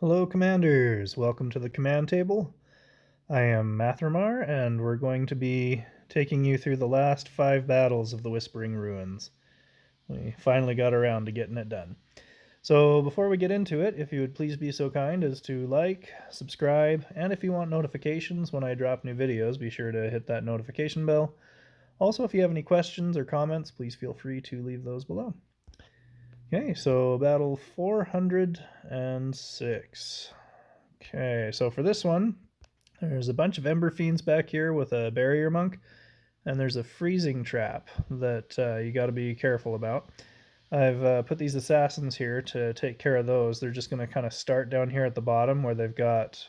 Hello, Commanders! Welcome to the command table. I am Mathramar, and we're going to be taking you through the last 5 battles of the Whispering Ruins. We finally got around to getting it done. So before we get into it, if you would please be so kind as to like, subscribe, and if you want notifications when I drop new videos, be sure to hit that notification bell. Also, if you have any questions or comments, please feel free to leave those below. Okay, so battle 406. Okay, so for this one, there's a bunch of Ember Fiends back here with a Barrier Monk, and there's a freezing trap that you got to be careful about. I've put these assassins here to take care of those. They're just going to kind of start down here at the bottom where they've got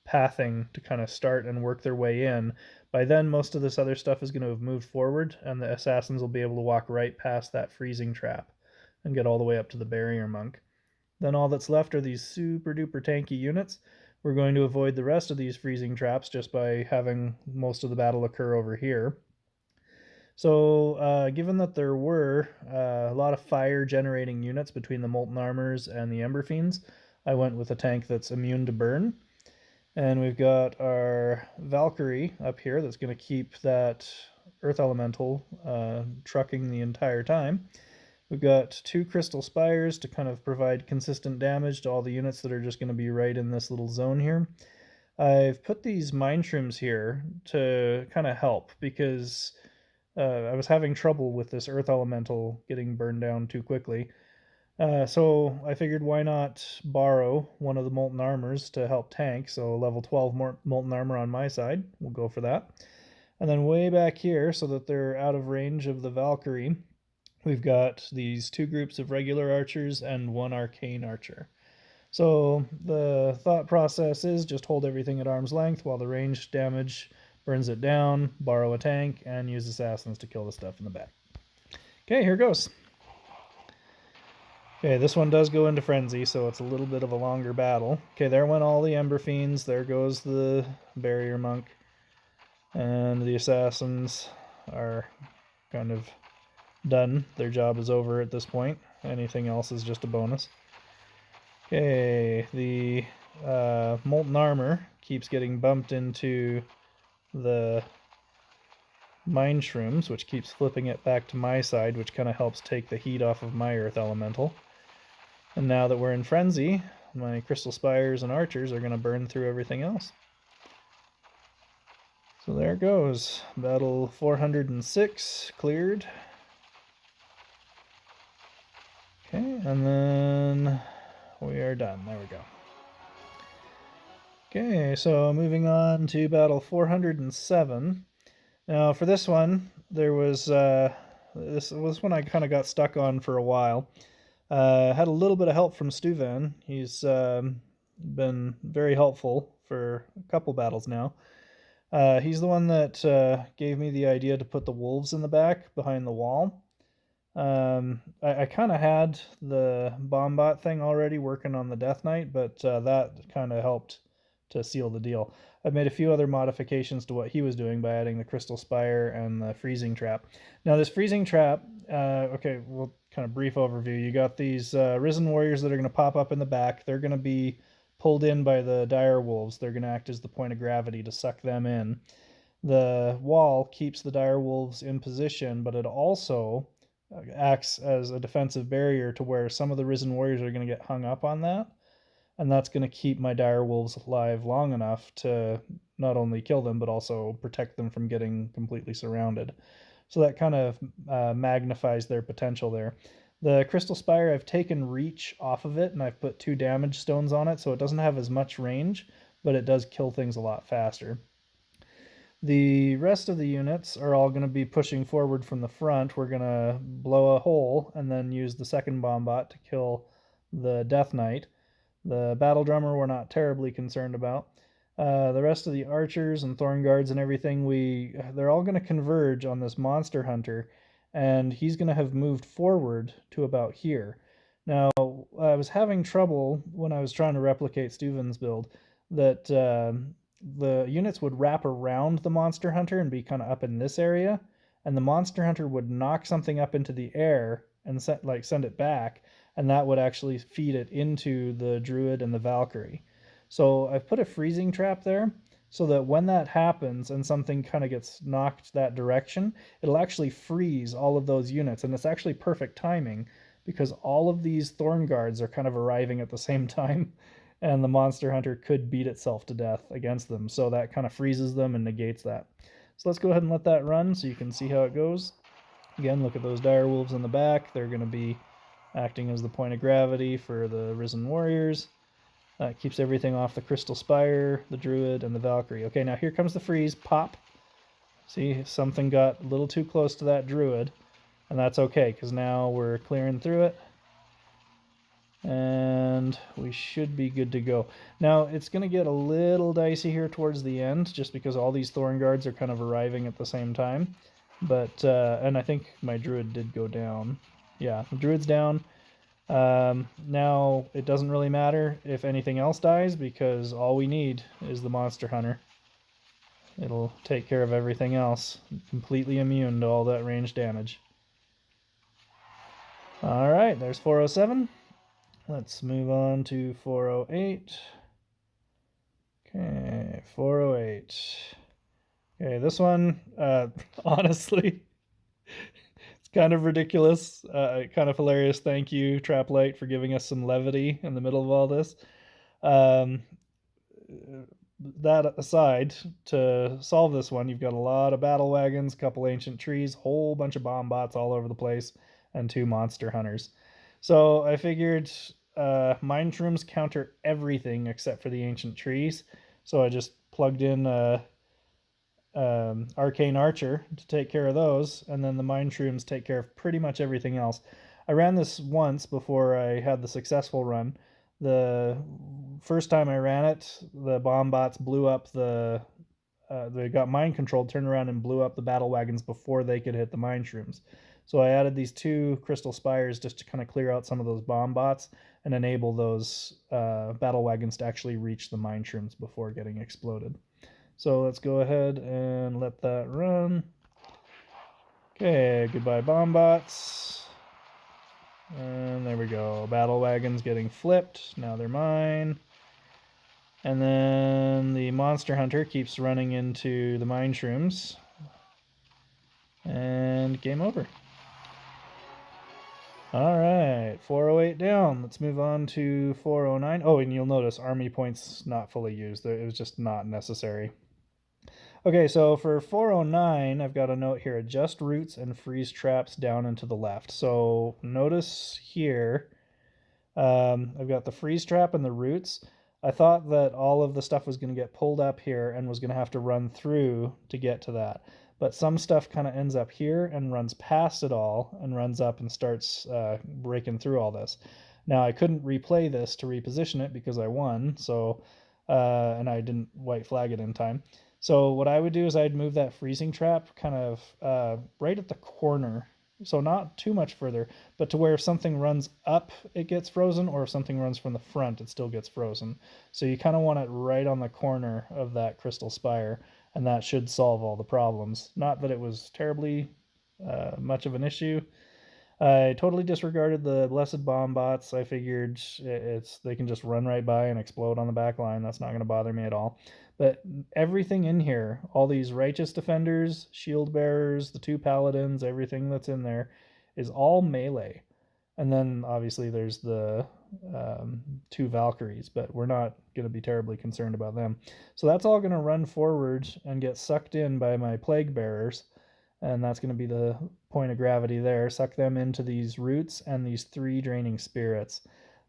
pathing to kind of start and work their way in. By then, most of this other stuff is going to have moved forward, and the assassins will be able to walk right past that freezing trap and get all the way up to the Barrier Monk. Then all that's left are these super duper tanky units. We're going to avoid the rest of these freezing traps just by having most of the battle occur over here. So given that there were a lot of fire generating units between the Molten Armors and the Ember Fiends, I went with a tank that's immune to burn. And we've got our Valkyrie up here that's going to keep that Earth Elemental trucking the entire time. We've got 2 Crystal Spires to kind of provide consistent damage to all the units that are just going to be right in this little zone here. I've put these Mind Shrooms here to kind of help because I was having trouble with this Earth Elemental getting burned down too quickly. So I figured why not borrow one of the Molten Armors to help tank, so level 12 Molten Armor on my side. We'll go for that. And then way back here, so that they're out of range of the Valkyrie, we've got these 2 groups of regular archers and 1 arcane archer. So the thought process is just hold everything at arm's length while the ranged damage burns it down, borrow a tank, and use assassins to kill the stuff in the back. Okay, here goes. Okay, this one does go into frenzy, so it's a little bit of a longer battle. Okay, there went all the Ember Fiends. There goes the Barrier Monk. And the assassins are kind of done. Their job is over at this point. Anything else is just a bonus. Okay, the Molten Armor keeps getting bumped into the Mind Shrooms, which keeps flipping it back to my side, which kind of helps take the heat off of my Earth Elemental. And now that we're in frenzy, my Crystal Spires and Archers are going to burn through everything else. So there it goes. Battle 406 cleared. Okay, and then we are done. There we go. Okay, so moving on to battle 407. Now for this one, there was this was one I kind of got stuck on for a while. Had a little bit of help from Stuvan. He's been very helpful for a couple battles now. He's the one that gave me the idea to put the wolves in the back behind the wall. I kind of had the Bombot thing already working on the Death Knight, but that kind of helped to seal the deal. I've made a few other modifications to what he was doing by adding the Crystal Spire and the Freezing Trap. Now this Freezing Trap, okay, well, kind of brief overview. You got these Risen Warriors that are going to pop up in the back. They're going to be pulled in by the Dire Wolves. They're going to act as the point of gravity to suck them in. The wall keeps the Dire Wolves in position, but it also acts as a defensive barrier to where some of the Risen Warriors are going to get hung up on that. And that's going to keep my Dire Wolves alive long enough to not only kill them, but also protect them from getting completely surrounded. So that kind of magnifies their potential there. The Crystal Spire, I've taken reach off of it, and I've put 2 damage stones on it, so it doesn't have as much range, but it does kill things a lot faster. The rest of the units are all going to be pushing forward from the front. We're going to blow a hole and then use the second Bombot to kill the Death Knight. The Battle Drummer we're not terribly concerned about. The rest of the Archers and Thorn Guards and everything, they're all going to converge on this Monster Hunter, and he's going to have moved forward to about here. Now, I was having trouble when I was trying to replicate Stuven's build that the units would wrap around the Monster Hunter and be kind of up in this area, and the Monster Hunter would knock something up into the air and send it back, and that would actually feed it into the Druid and the Valkyrie. So I've put a freezing trap there so that when that happens and something kind of gets knocked that direction, it'll actually freeze all of those units. And it's actually perfect timing because all of these Thorn Guards are kind of arriving at the same time, and the Monster Hunter could beat itself to death against them. So that kind of freezes them and negates that. So let's go ahead and let that run so you can see how it goes. Again, look at those dire wolves in the back. They're going to be acting as the point of gravity for the Risen Warriors. That keeps everything off the Crystal Spire, the Druid, and the Valkyrie. Okay, now here comes the freeze. Pop. See, something got a little too close to that Druid, and that's okay, because now we're clearing through it, and we should be good to go. Now, it's going to get a little dicey here towards the end, just because all these Thorn Guards are kind of arriving at the same time. But, and I think my Druid did go down. Yeah, the Druid's down. Now, it doesn't really matter if anything else dies, because all we need is the Monster Hunter. It'll take care of everything else. Completely immune to all that range damage. Alright, there's 407. Let's move on to 408. Okay, 408. Okay, this one, honestly, it's kind of ridiculous, kind of hilarious. Thank you, Traplight, for giving us some levity in the middle of all this. That aside, to solve this one, you've got a lot of battle wagons, a couple ancient trees, whole bunch of bomb bots all over the place, and 2 monster hunters. So I figured Mind Shrooms counter everything except for the ancient trees. So I just plugged in Arcane Archer to take care of those, and then the Mind Shrooms take care of pretty much everything else. I ran this once before I had the successful run. The first time I ran it, the bomb bots blew up the they got mind controlled, turned around and blew up the battle wagons before they could hit the Mind Shrooms. So I added these 2 crystal spires just to kind of clear out some of those bomb bots and enable those battle wagons to actually reach the Mind Shrooms before getting exploded. So let's go ahead and let that run. Okay, goodbye bomb bots. And there we go. Battle wagons getting flipped. Now they're mine. And then the Monster Hunter keeps running into the Mind Shrooms. And game over. Alright, 408 down. Let's move on to 409. Oh, and you'll notice army points not fully used. It was just not necessary. Okay, so for 409, I've got a note here, adjust roots and freeze traps down and to the left. So notice here, I've got the freeze trap and the roots. I thought that all of the stuff was going to get pulled up here and was going to have to run through to get to that. But some stuff kind of ends up here and runs past it all and runs up and starts breaking through all this. Now, I couldn't replay this to reposition it because I won, so and I didn't white flag it in time. So what I would do is I'd move that freezing trap kind of right at the corner. So not too much further, but to where if something runs up, it gets frozen, or if something runs from the front, it still gets frozen. So you kind of want it right on the corner of that crystal spire, and that should solve all the problems. Not that it was terribly much of an issue. I totally disregarded the blessed bomb bots. I figured they can just run right by and explode on the back line. That's not going to bother me at all. But everything in here, all these righteous defenders, shield bearers, the 2 paladins, everything that's in there is all melee. And then obviously there's the 2 Valkyries, but we're not going to be terribly concerned about them. So that's all going to run forward and get sucked in by my plague bearers. And that's going to be the point of gravity there. Suck them into these roots and these 3 draining spirits.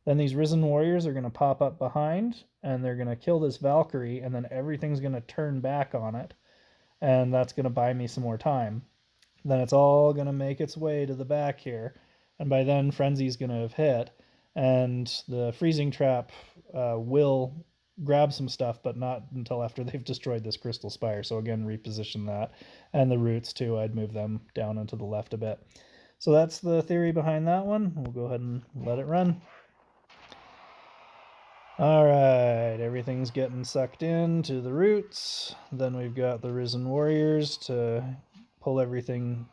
Then these Risen Warriors are going to pop up behind, and they're going to kill this Valkyrie, and then everything's going to turn back on it. And that's going to buy me some more time. Then it's all going to make its way to the back here. And by then, Frenzy's going to have hit. And the freezing trap will grab some stuff, but not until after they've destroyed this crystal spire. So again, reposition that. And the roots too, I'd move them down and to the left a bit. So that's the theory behind that one. We'll go ahead and let it run. Alright, everything's getting sucked in to the roots. Then we've got the Risen Warriors to pull everything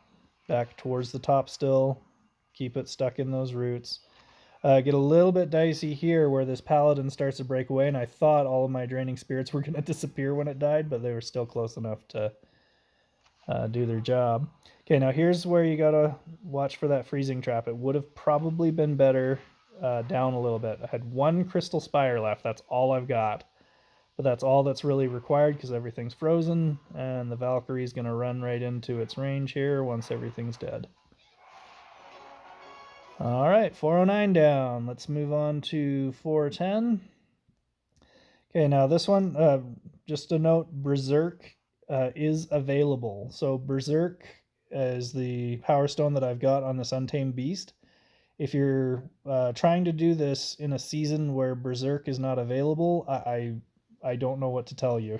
back towards the top still. Keep it stuck in those roots. Get a little bit dicey here where this paladin starts to break away, and I thought all of my draining spirits were going to disappear when it died, but they were still close enough to do their job. Okay, now here's where you gotta watch for that freezing trap. It would have probably been better down a little bit. I had one crystal spire left. That's all I've got. But that's all that's really required because everything's frozen, and the Valkyrie's going to run right into its range here once everything's dead. All right, 409 down. Let's move on to 410. Okay, now this one, just a note, Berserk is available. So Berserk is the power stone that I've got on this Untamed Beast. If you're trying to do this in a season where Berserk is not available, I don't know what to tell you.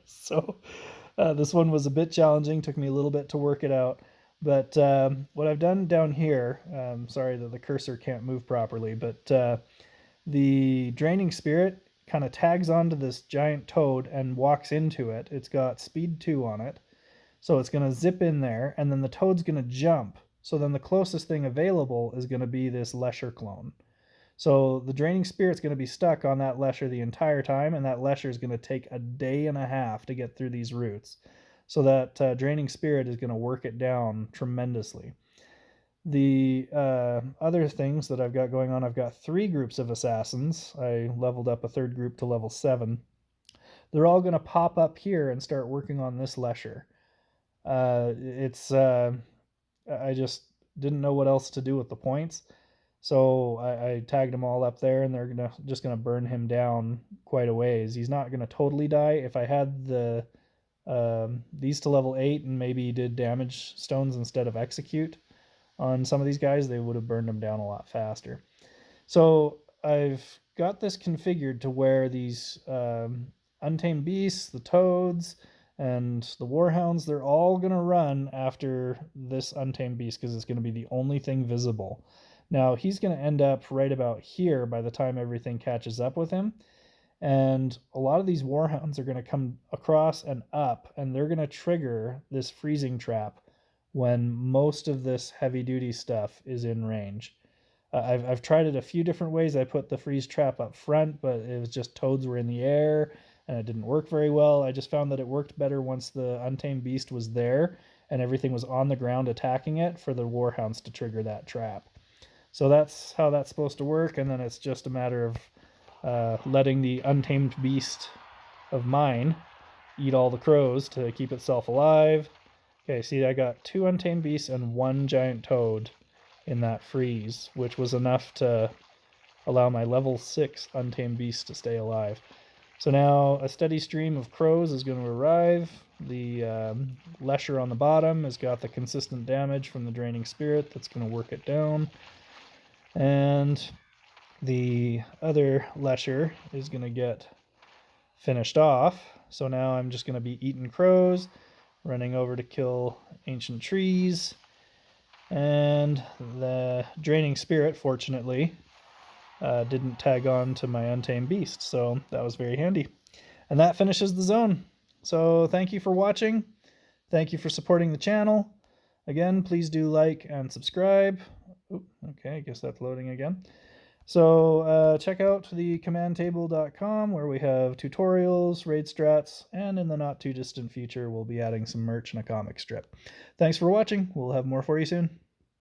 So this one was a bit challenging, took me a little bit to work it out. But what I've done down here, sorry that the cursor can't move properly, but the Draining Spirit kind of tags onto this giant toad and walks into it. It's got speed 2 on it. So it's going to zip in there, and then the toad's going to jump. So then the closest thing available is going to be this Lesher clone. So the Draining Spirit's going to be stuck on that Lesher the entire time, and that Lesher is going to take a day and a half to get through these roots. So that Draining Spirit is going to work it down tremendously. The other things that I've got going on, I've got 3 groups of assassins. I leveled up a 3rd group to level 7. They're all going to pop up here and start working on this Lesher. I just didn't know what else to do with the points. So I tagged them all up there, and they're just gonna burn him down quite a ways. He's not gonna totally die. If I had these to level 8 and maybe did damage stones instead of execute on some of these guys, they would have burned them down a lot faster. So I've got this configured to where these Untamed Beasts, the Toads, and the Warhounds, they're all going to run after this Untamed Beast because it's going to be the only thing visible. Now, he's going to end up right about here by the time everything catches up with him. And a lot of these Warhounds are going to come across and up, and they're going to trigger this freezing trap when most of this heavy-duty stuff is in range. I've tried it a few different ways. I put the freeze trap up front, but it was just toads were in the air, and it didn't work very well. I just found that it worked better once the Untamed Beast was there and everything was on the ground attacking it for the Warhounds to trigger that trap. So that's how that's supposed to work, and then it's just a matter of letting the Untamed Beast of mine eat all the crows to keep itself alive. Okay, see, I got 2 Untamed Beasts and 1 giant toad in that freeze, which was enough to allow my level 6 Untamed Beast to stay alive. So now a steady stream of crows is going to arrive. The Lesher on the bottom has got the consistent damage from the Draining Spirit that's going to work it down. And the other Lesher is going to get finished off. So now I'm just going to be eating crows, running over to kill ancient trees. And the Draining Spirit, fortunately, didn't tag on to my Untamed Beast, so that was very handy. And that finishes the zone. So thank you for watching. Thank you for supporting the channel. Again, please do like and subscribe. Ooh, okay, I guess that's loading again. So check out the commandtable.com where we have tutorials, raid strats, and in the not too distant future we'll be adding some merch and a comic strip. Thanks for watching. We'll have more for you soon.